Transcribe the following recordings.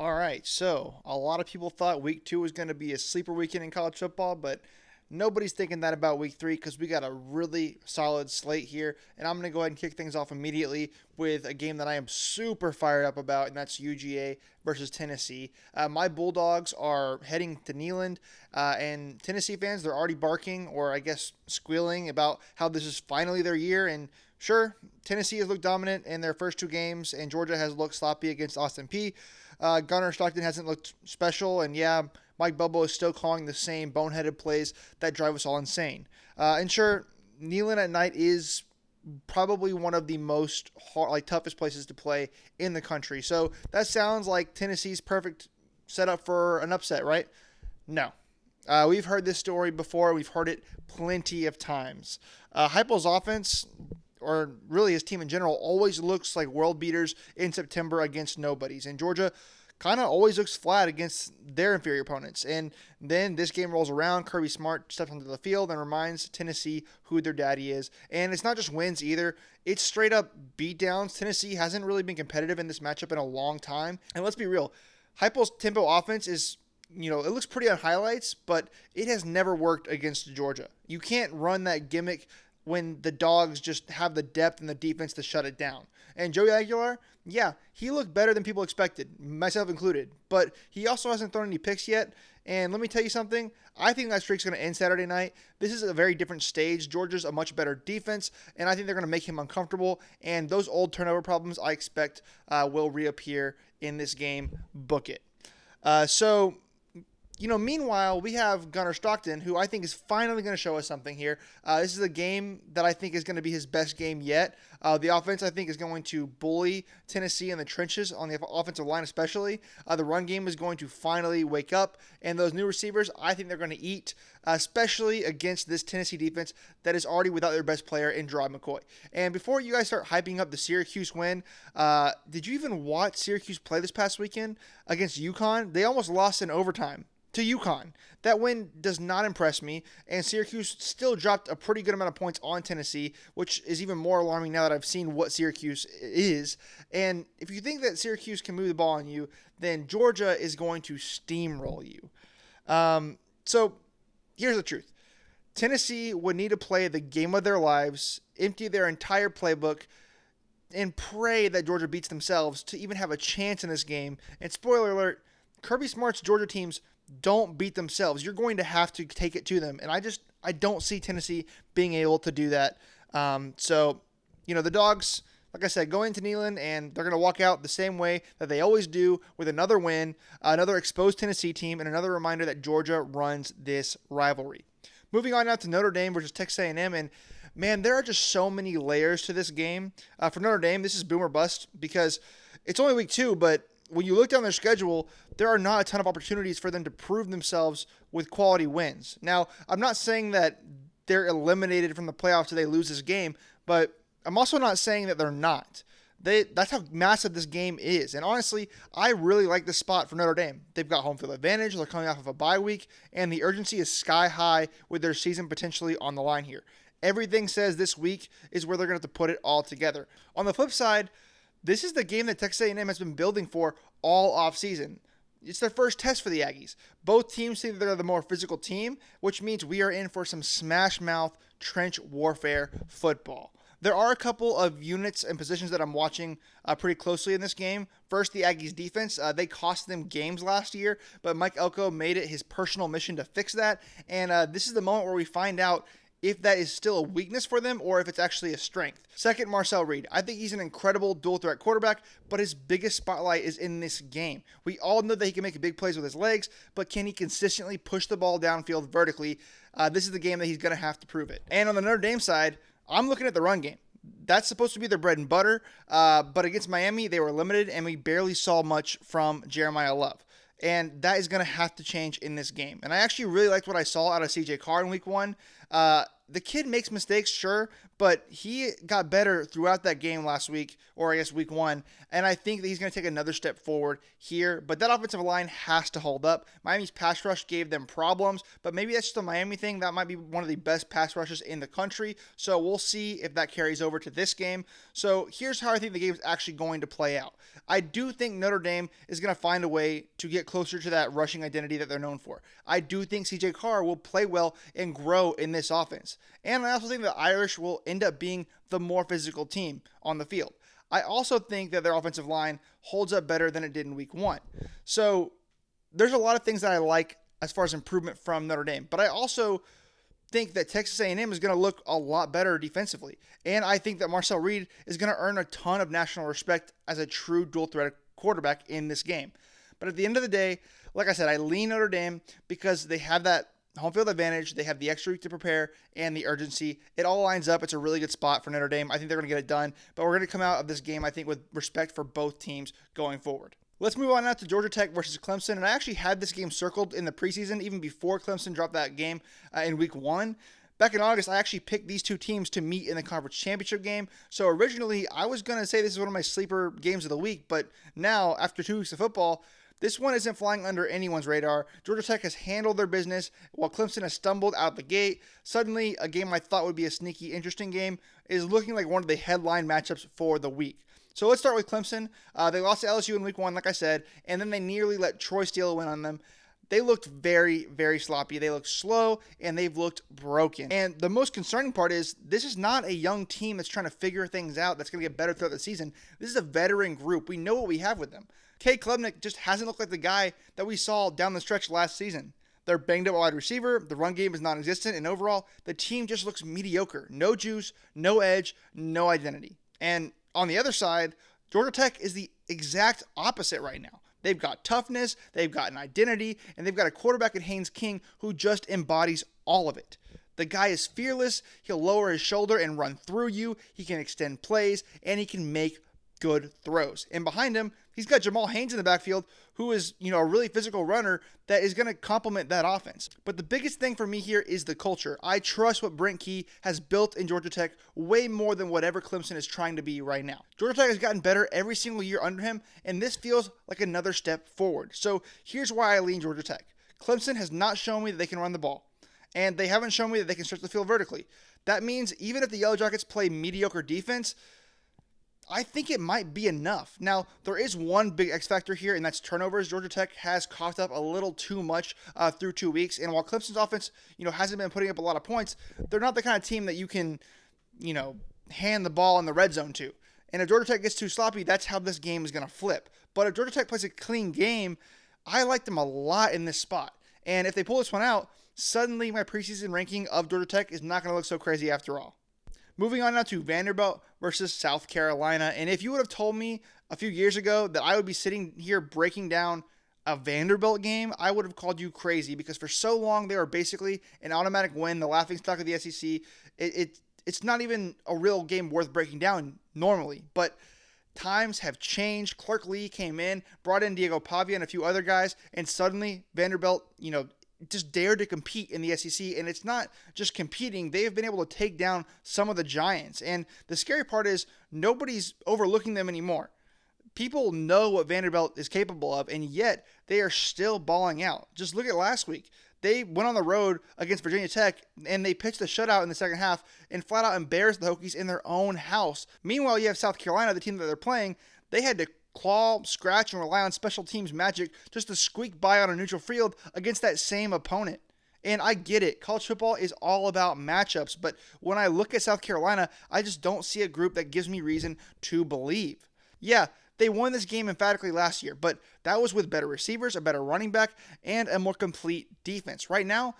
All right, so a lot of people thought week 2 was going to be a sleeper weekend in college football, but nobody's thinking that about week 3 because we got a really solid slate here. And I'm going to go ahead and kick things off immediately with a game that I am super fired up about, and that's UGA versus Tennessee. My Bulldogs are heading to Neyland, and Tennessee fans, they're already barking, or I guess squealing, about how this is finally their year. And sure, Tennessee has looked dominant in their first 2 games, and Georgia has looked sloppy against Austin Peay. Gunnar Stockton hasn't looked special, and yeah, Mike Bobo is still calling the same boneheaded plays that drive us all insane. And sure, Neyland at night is probably one of the most toughest places to play in the country. So that sounds like Tennessee's perfect setup for an upset, right? No. We've heard this story before. We've heard it plenty of times. Heupel's offense, or really his team in general, always looks like world beaters in September against nobodies. And Georgia kind of always looks flat against their inferior opponents. And then this game rolls around. Kirby Smart steps onto the field and reminds Tennessee who their daddy is. And it's not just wins either. It's straight up beatdowns. Tennessee hasn't really been competitive in this matchup in a long time. And let's be real, Heupel's tempo offense is, it looks pretty on highlights, but it has never worked against Georgia. You can't run that gimmick when the Dogs just have the depth and the defense to shut it down. And Joey Aguilar, yeah, he looked better than people expected, myself included. But he also hasn't thrown any picks yet. And let me tell you something, I think that streak's going to end Saturday night. This is a very different stage. Georgia's a much better defense, and I think they're going to make him uncomfortable. And those old turnover problems I expect will reappear in this game. Book it. Meanwhile, we have Gunnar Stockton, who I think is finally going to show us something here. This is a game that I think is going to be his best game yet. The offense, I think, is going to bully Tennessee in the trenches, on the offensive line especially. The run game is going to finally wake up, and those new receivers, I think they're going to eat, especially against this Tennessee defense that is already without their best player in Gerard McCoy. And before you guys start hyping up the Syracuse win, did you even watch Syracuse play this past weekend against UConn? They almost lost in overtime to UConn. That win does not impress me, and Syracuse still dropped a pretty good amount of points on Tennessee, which is even more alarming now that I've seen what Syracuse is. And if you think that Syracuse can move the ball on you, then Georgia is going to steamroll you. So here's the truth. Tennessee would need to play the game of their lives, empty their entire playbook, and pray that Georgia beats themselves to even have a chance in this game. And spoiler alert, Kirby Smart's Georgia teams don't beat themselves. You're going to have to take it to them. And I don't see Tennessee being able to do that. The Dogs, like I said, go into Neyland, and they're going to walk out the same way that they always do, with another win, another exposed Tennessee team, and another reminder that Georgia runs this rivalry. Moving on now to Notre Dame versus Texas A&M, and man, there are just so many layers to this game. For Notre Dame, this is boom or bust because it's only week 2, but when you look down their schedule, there are not a ton of opportunities for them to prove themselves with quality wins. Now, I'm not saying that they're eliminated from the playoffs if they lose this game, but I'm also not saying that they're not. That's how massive this game is. And honestly, I really like this spot for Notre Dame. They've got home field advantage. They're coming off of a bye week, and the urgency is sky high with their season potentially on the line here. Everything says this week is where they're going to have to put it all together. On the flip side, this is the game that Texas A&M has been building for all offseason. It's their first test for the Aggies. Both teams think they're the more physical team, which means we are in for some smash-mouth trench warfare football. There are a couple of units and positions that I'm watching pretty closely in this game. First, the Aggies defense. They cost them games last year, but Mike Elko made it his personal mission to fix that. And this is the moment where we find out if that is still a weakness for them or if it's actually a strength. Second, Marcel Reed. I think he's an incredible dual-threat quarterback, but his biggest spotlight is in this game. We all know that he can make big plays with his legs, but can he consistently push the ball downfield vertically? This is the game that he's going to have to prove it. And on the Notre Dame side, I'm looking at the run game. That's supposed to be their bread and butter, but against Miami, they were limited, and we barely saw much from Jeremiah Love. And that is going to have to change in this game. And I actually really liked what I saw out of CJ Carr in week 1. the kid makes mistakes, sure, but he got better throughout that game last week, or I guess week 1, and I think that he's going to take another step forward here. But that offensive line has to hold up. Miami's pass rush gave them problems, but maybe that's just a Miami thing. That might be one of the best pass rushes in the country, so we'll see if that carries over to this game. So here's how I think the game is actually going to play out. I do think Notre Dame is going to find a way to get closer to that rushing identity that they're known for. I do think CJ Carr will play well and grow in this offense. And I also think the Irish will end up being the more physical team on the field. I also think that their offensive line holds up better than it did in week 1. So there's a lot of things that I like as far as improvement from Notre Dame. But I also think that Texas A&M is going to look a lot better defensively. And I think that Marcel Reed is going to earn a ton of national respect as a true dual threat quarterback in this game. But at the end of the day, like I said, I lean Notre Dame because they have that home field advantage. They have the extra week to prepare and the urgency. It all lines up. It's a really good spot for Notre Dame. I think they're going to get it done. But we're going to come out of this game, I think, with respect for both teams going forward. Let's move on now to Georgia Tech versus Clemson. And I actually had this game circled in the preseason, even before Clemson dropped that game in week 1. Back in August, I actually picked these two teams to meet in the conference championship game. So originally, I was going to say this is one of my sleeper games of the week. But now, after 2 weeks of football, this one isn't flying under anyone's radar. Georgia Tech has handled their business while Clemson has stumbled out the gate. Suddenly, a game I thought would be a sneaky, interesting game is looking like one of the headline matchups for the week. So let's start with Clemson. They lost to LSU in week 1, like I said, and then they nearly let Troy steal a win on them. They looked very, very sloppy. They looked slow, and they've looked broken. And the most concerning part is this is not a young team that's trying to figure things out that's going to get better throughout the season. This is a veteran group. We know what we have with them. Cade Klubnik just hasn't looked like the guy that we saw down the stretch last season. They're banged up wide receiver. The run game is non-existent. And overall, the team just looks mediocre. No juice, no edge, no identity. And on the other side, Georgia Tech is the exact opposite right now. They've got toughness, they've got an identity, and they've got a quarterback in Haynes King who just embodies all of it. The guy is fearless. He'll lower his shoulder and run through you. He can extend plays, and he can make good throws. And behind him, he's got Jamal Haynes in the backfield, who is, a really physical runner that is going to complement that offense. But the biggest thing for me here is the culture. I trust what Brent Key has built in Georgia Tech way more than whatever Clemson is trying to be right now. Georgia Tech has gotten better every single year under him, and this feels like another step forward. So here's why I lean Georgia Tech. Clemson has not shown me that they can run the ball, and they haven't shown me that they can stretch the field vertically. That means even if the Yellow Jackets play mediocre defense, I think it might be enough. Now, there is one big X factor here, and that's turnovers. Georgia Tech has coughed up a little too much through 2 weeks, and while Clemson's offense, hasn't been putting up a lot of points, they're not the kind of team that you can, hand the ball in the red zone to. And if Georgia Tech gets too sloppy, that's how this game is going to flip. But if Georgia Tech plays a clean game, I like them a lot in this spot. And if they pull this one out, suddenly my preseason ranking of Georgia Tech is not going to look so crazy after all. Moving on now to Vanderbilt versus South Carolina. And if you would have told me a few years ago that I would be sitting here breaking down a Vanderbilt game, I would have called you crazy because for so long they were basically an automatic win, the laughingstock of the SEC. It's not even a real game worth breaking down normally. But times have changed. Clark Lee came in, brought in Diego Pavia and a few other guys, and suddenly Vanderbilt, just dared to compete in the SEC, and it's not just competing. They have been able to take down some of the giants, and the scary part is nobody's overlooking them anymore. People know what Vanderbilt is capable of, and yet they are still balling out. Just look at last week. They went on the road against Virginia Tech, and they pitched a shutout in the second half and flat out embarrassed the Hokies in their own house. Meanwhile, you have South Carolina, the team that they're playing. They had to claw, scratch, and rely on special teams magic just to squeak by on a neutral field against that same opponent. And I get it. College football is all about matchups. But when I look at South Carolina, I just don't see a group that gives me reason to believe. Yeah, they won this game emphatically last year, but that was with better receivers, a better running back, and a more complete defense. Right now,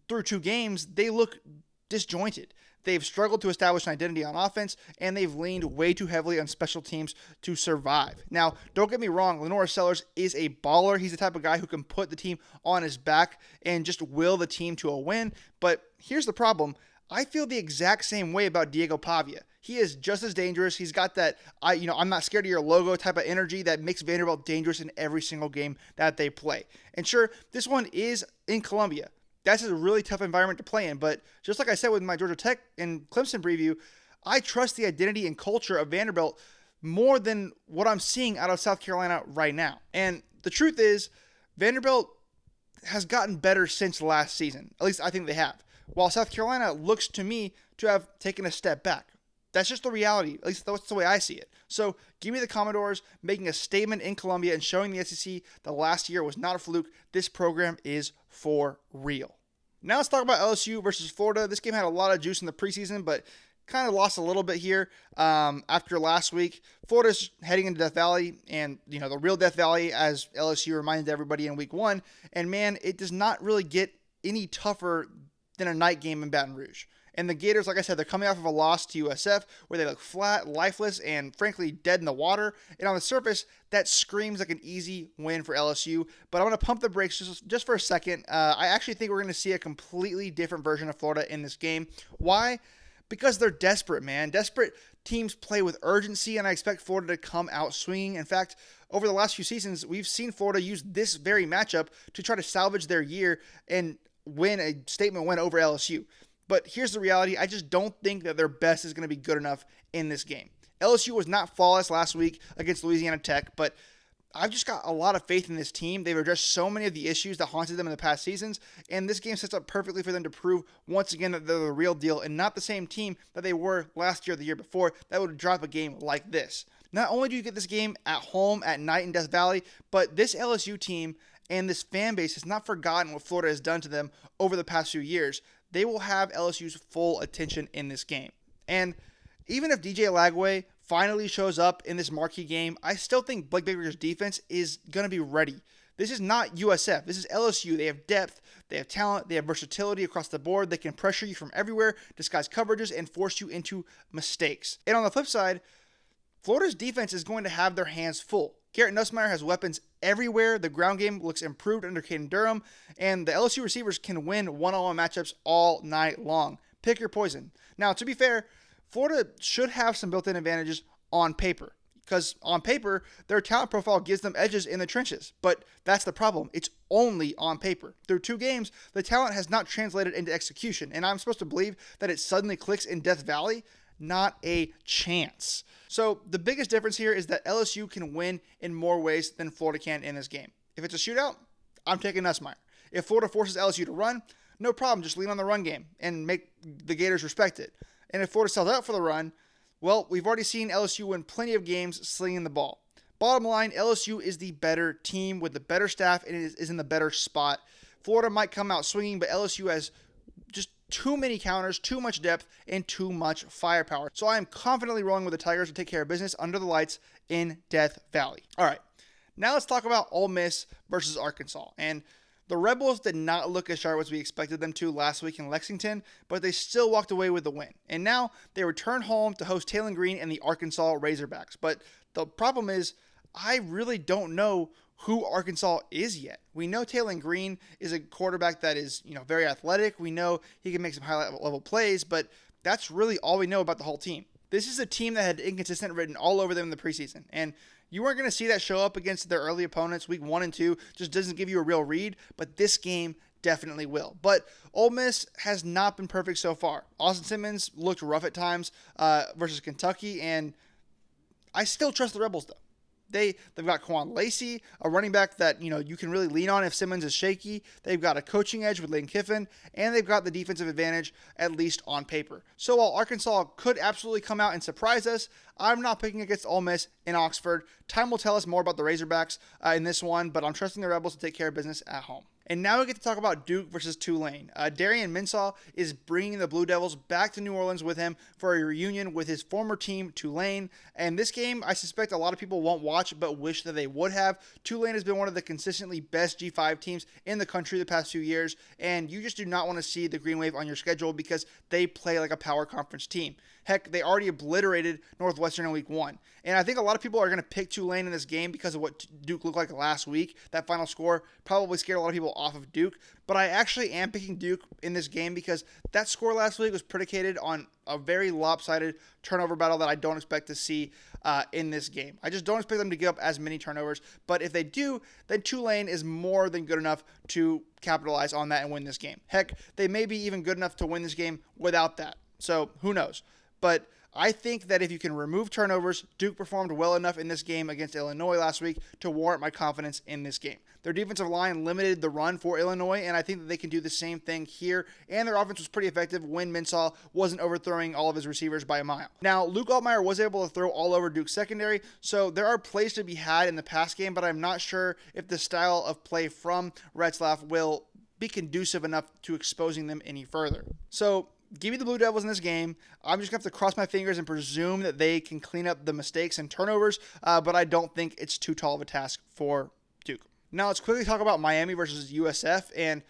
through 2 games, they look disjointed. They've struggled to establish an identity on offense, and they've leaned way too heavily on special teams to survive. Now, don't get me wrong, Lenore Sellers is a baller. He's the type of guy who can put the team on his back and just will the team to a win. But here's the problem. I feel the exact same way about Diego Pavia. He is just as dangerous. He's got that, I'm not scared of your logo type of energy that makes Vanderbilt dangerous in every single game that they play. And sure, this one is in Columbia. That's a really tough environment to play in. But just like I said with my Georgia Tech and Clemson preview, I trust the identity and culture of Vanderbilt more than what I'm seeing out of South Carolina right now. And the truth is, Vanderbilt has gotten better since last season. At least I think they have. While South Carolina looks to me to have taken a step back. That's just the reality. At least that's the way I see it. So give me the Commodores making a statement in Columbia and showing the SEC the last year was not a fluke. This program is for real. Now let's talk about LSU versus Florida. This game had a lot of juice in the preseason, but kind of lost a little bit here after last week. Florida's heading into Death Valley, and the real Death Valley, as LSU reminded everybody in week 1. And man, it does not really get any tougher than a night game in Baton Rouge. And the Gators, like I said, they're coming off of a loss to USF where they look flat, lifeless, and frankly dead in the water. And on the surface, that screams like an easy win for LSU. But I'm going to pump the brakes just for a second. I actually think we're going to see a completely different version of Florida in this game. Why? Because they're desperate, man. Desperate teams play with urgency, and I expect Florida to come out swinging. In fact, over the last few seasons, we've seen Florida use this very matchup to try to salvage their year and win a statement win over LSU. But here's the reality. I just don't think that their best is going to be good enough in this game. LSU was not flawless last week against Louisiana Tech, but I've just got a lot of faith in this team. They've addressed so many of the issues that haunted them in the past seasons, and this game sets up perfectly for them to prove once again that they're the real deal and not the same team that they were last year or the year before that would drop a game like this. Not only do you get this game at home at night in Death Valley, but this LSU team and this fan base has not forgotten what Florida has done to them over the past few years. They will have LSU's full attention in this game. And even if DJ Lagway finally shows up in this marquee game, I still think Blake Baker's defense is going to be ready. This is not USF. This is LSU. They have depth, they have talent, they have versatility across the board. They can pressure you from everywhere, disguise coverages, and force you into mistakes. And on the flip side, Florida's defense is going to have their hands full. Garrett Nussmeier has weapons everywhere. The ground game looks improved under Caden Durham, and the LSU receivers can win one-on-one matchups all night long. Pick your poison. Now, to be fair, Florida should have some built-in advantages on paper, because on paper, their talent profile gives them edges in the trenches. But that's the problem. It's only on paper. Through 2 games, the talent has not translated into execution, and I'm supposed to believe that it suddenly clicks in Death Valley? Not a chance. So the biggest difference here is that LSU can win in more ways than Florida can in this game. If it's a shootout, I'm taking Nussmeier. If Florida forces LSU to run, no problem. Just lean on the run game and make the Gators respect it. And if Florida sells out for the run, well, we've already seen LSU win plenty of games slinging the ball. Bottom line, LSU is the better team with the better staff and is in the better spot. Florida might come out swinging, but LSU has just too many counters, too much depth, and too much firepower. So I am confidently rolling with the Tigers to take care of business under the lights in Death Valley. All right, now let's talk about Ole Miss versus Arkansas. And the Rebels did not look as sharp as we expected them to last week in Lexington, but they still walked away with the win. And now they return home to host Taylon Green and the Arkansas Razorbacks. But the problem is, I really don't know who Arkansas is yet. We know Taylon Green is a quarterback that is, very athletic. We know he can make some high level plays, but that's really all we know about the whole team. This is a team that had inconsistent written all over them in the preseason, and you weren't going to see that show up against their early opponents. Week 1 and 2 just doesn't give you a real read, but this game definitely will. But Ole Miss has not been perfect so far. Austin Simmons looked rough at times versus Kentucky, and I still trust the Rebels, though. They've got Quan Lacey, a running back that you can really lean on if Simmons is shaky. They've got a coaching edge with Lane Kiffin, and they've got the defensive advantage, at least on paper. So while Arkansas could absolutely come out and surprise us, I'm not picking against Ole Miss in Oxford. Time will tell us more about the Razorbacks in this one, but I'm trusting the Rebels to take care of business at home. And now we get to talk about Duke versus Tulane. Darian Mensah is bringing the Blue Devils back to New Orleans with him for a reunion with his former team, Tulane. And this game, I suspect a lot of people won't watch, but wish that they would have. Tulane has been one of the consistently best G5 teams in the country the past few years, and you just do not want to see the Green Wave on your schedule because they play like a power conference team. Heck, they already obliterated Northwestern in week 1. And I think a lot of people are going to pick Tulane in this game because of what Duke looked like last week. That final score probably scared a lot of people off of Duke. But I actually am picking Duke in this game because that score last week was predicated on a very lopsided turnover battle that I don't expect to see in this game. I just don't expect them to give up as many turnovers. But if they do, then Tulane is more than good enough to capitalize on that and win this game. Heck, they may be even good enough to win this game without that. So who knows? But I think that if you can remove turnovers, Duke performed well enough in this game against Illinois last week to warrant my confidence in this game. Their defensive line limited the run for Illinois, and I think that they can do the same thing here. And their offense was pretty effective when Mensah wasn't overthrowing all of his receivers by a mile. Now, Luke Altmyer was able to throw all over Duke's secondary, so there are plays to be had in the pass game, but I'm not sure if the style of play from Retzlaff will be conducive enough to exposing them any further. So give me the Blue Devils in this game. I'm just going to have to cross my fingers and presume that they can clean up the mistakes and turnovers, but I don't think it's too tall of a task for Duke. Now let's quickly talk about Miami versus USF, and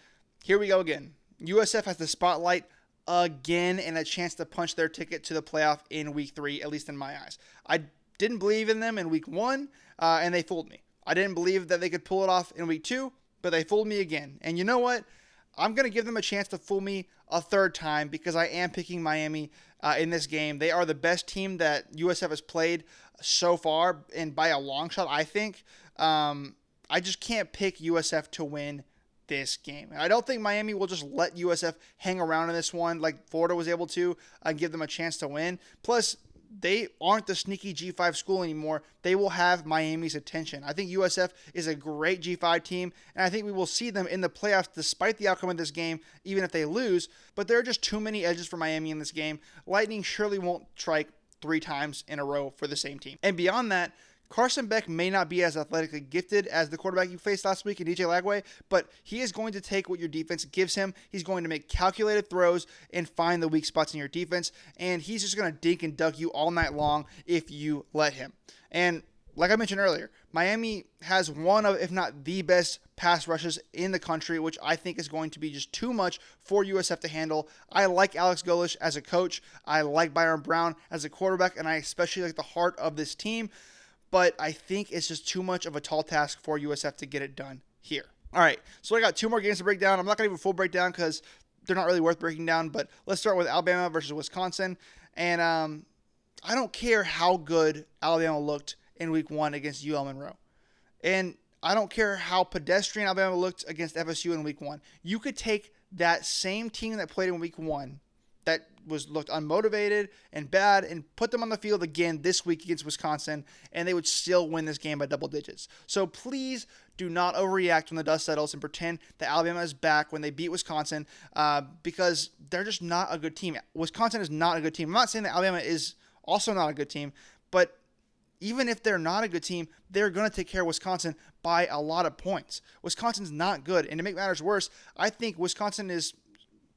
here we go again. USF has the spotlight again and a chance to punch their ticket to the playoff in Week 3, at least in my eyes. I didn't believe in them in Week 1, and they fooled me. I didn't believe that they could pull it off in Week 2, but they fooled me again. And you know what? I'm going to give them a chance to fool me a third time because I am picking Miami in this game. They are the best team that USF has played so far, and by a long shot, I think. I just can't pick USF to win this game. I don't think Miami will just let USF hang around in this one like Florida was able to and give them a chance to win. Plus, they aren't the sneaky G5 school anymore. They will have Miami's attention. I think USF is a great G5 team, and I think we will see them in the playoffs despite the outcome of this game, even if they lose. But there are just too many edges for Miami in this game. Lightning surely won't strike 3 times in a row for the same team. And beyond that, Carson Beck may not be as athletically gifted as the quarterback you faced last week in DJ Lagway, but he is going to take what your defense gives him. He's going to make calculated throws and find the weak spots in your defense, and he's just going to dink and dunk you all night long if you let him. And like I mentioned earlier, Miami has one of, if not the best pass rushes in the country, which I think is going to be just too much for USF to handle. I like Alex Golesh as a coach. I like Byron Brown as a quarterback, and I especially like the heart of this team. But I think it's just too much of a tall task for USF to get it done here. All right, so I got 2 more games to break down. I'm not going to do a full breakdown because they're not really worth breaking down, but let's start with Alabama versus Wisconsin. And I don't care how good Alabama looked in Week 1 against UL Monroe. And I don't care how pedestrian Alabama looked against FSU in Week 1. You could take that same team that played in Week 1 that looked unmotivated and bad and put them on the field again this week against Wisconsin, and they would still win this game by double digits. So please do not overreact when the dust settles and pretend that Alabama is back when they beat Wisconsin because they're just not a good team. Wisconsin is not a good team. I'm not saying that Alabama is also not a good team, but even if they're not a good team, they're going to take care of Wisconsin by a lot of points. Wisconsin's not good, and to make matters worse, I think Wisconsin is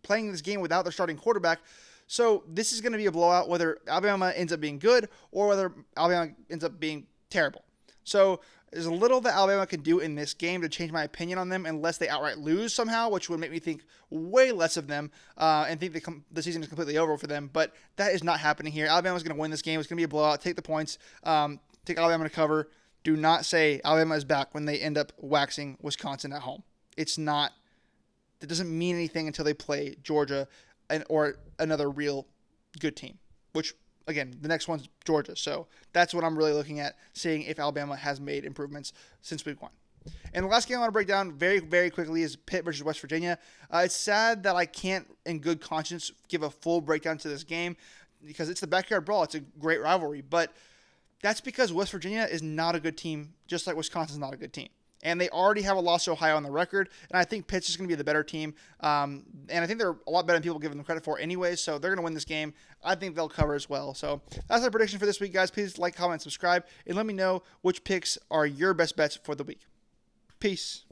playing this game without their starting quarterback. So this is going to be a blowout whether Alabama ends up being good or whether Alabama ends up being terrible. So there's a little that Alabama can do in this game to change my opinion on them unless they outright lose somehow, which would make me think way less of them and think the season is completely over for them. But that is not happening here. Alabama's going to win this game. It's going to be a blowout. Take the points. Take Alabama to cover. Do not say Alabama is back when they end up waxing Wisconsin at home. It's not. It doesn't mean anything until they play Georgia or another real good team, which, again, the next one's Georgia. So that's what I'm really looking at, seeing if Alabama has made improvements since Week 1. And the last game I want to break down very, very quickly is Pitt versus West Virginia. It's sad that I can't, in good conscience, give a full breakdown to this game because it's the backyard brawl. It's a great rivalry. But that's because West Virginia is not a good team, just like Wisconsin's not a good team. And they already have a loss to Ohio on the record. And I think Pitt's just going to be the better team. And I think they're a lot better than people give them credit for anyways. So they're going to win this game. I think they'll cover as well. So that's our prediction for this week, guys. Please like, comment, subscribe. And let me know which picks are your best bets for the week. Peace.